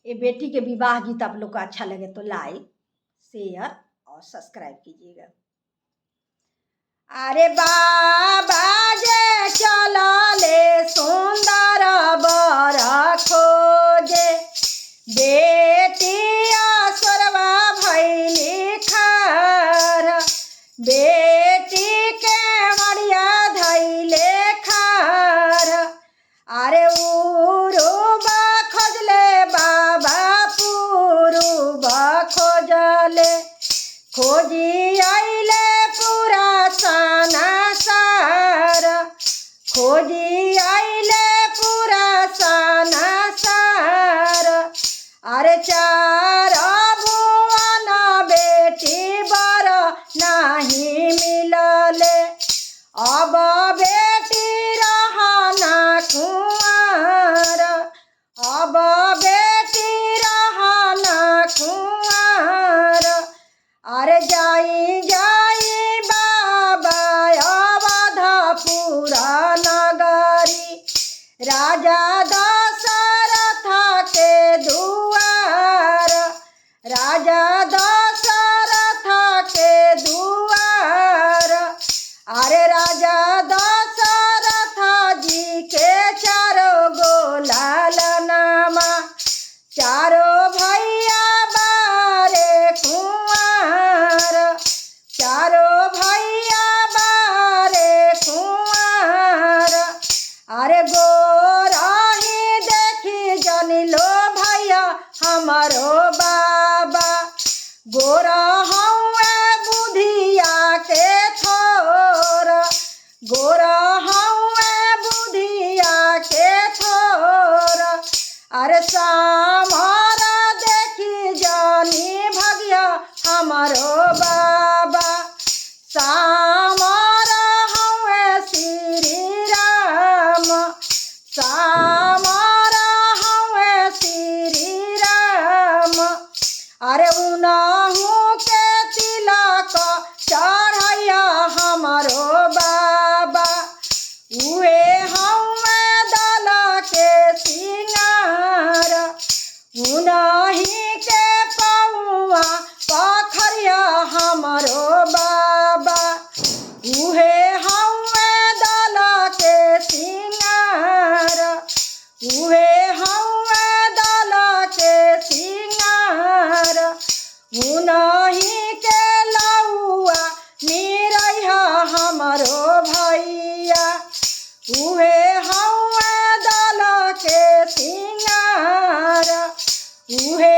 ये बेटी के विवाह गीत आप लोग को अच्छा लगे तो लाइक, शेयर और सब्सक्राइब कीजिएगा। अरे बाबा जे चलले सुंदर बर खोजे, बेटिया सोरवा भैली खार, बेटी के मरिया धैले खार। अरे उरुबा खोजले बाबा पुरुबा खोजले, खोजी आइले पूरा साना सार, खोजी आइले पूरा साना सार। अरे चार भुवन बेटी बर नहीं मिलले, अब बेटी रहना कुंवर, अब बेटी रहना कुंवर। अरे जाई जाई बाबा अवधपुर नगरी, राजा दशरथ के दुआर, राजा दशरथ के दुआर। अरे राजा दशरथ जी के चारों गो लालनमा, चारों भैया बारे कुंवर, चारों भैया बारे कुंवर। अरे गोरही देखी जनी लो भैया हमारो बाबा, गोरा हौवे बुधिया के थोर, गोरा हौवे बुधिया के थोर। अरे सामर देखी जानी भगिया हमारो बाबा, सामर हौवे श्री राम, सामर हौवे श्री राम। अरे उनहु के तिलक चढ़ैया हमारो बाबा, उहे हौवे दल के सिंगार, उनही के पौआ पखरिया हमारो बाबा, उहे हौवे दल के सिंगार, उहे हौवे दल के सिंगार। उनही के लौआ निरैया हमारो भैया, उहे हौवे दल के सिंगार, उहे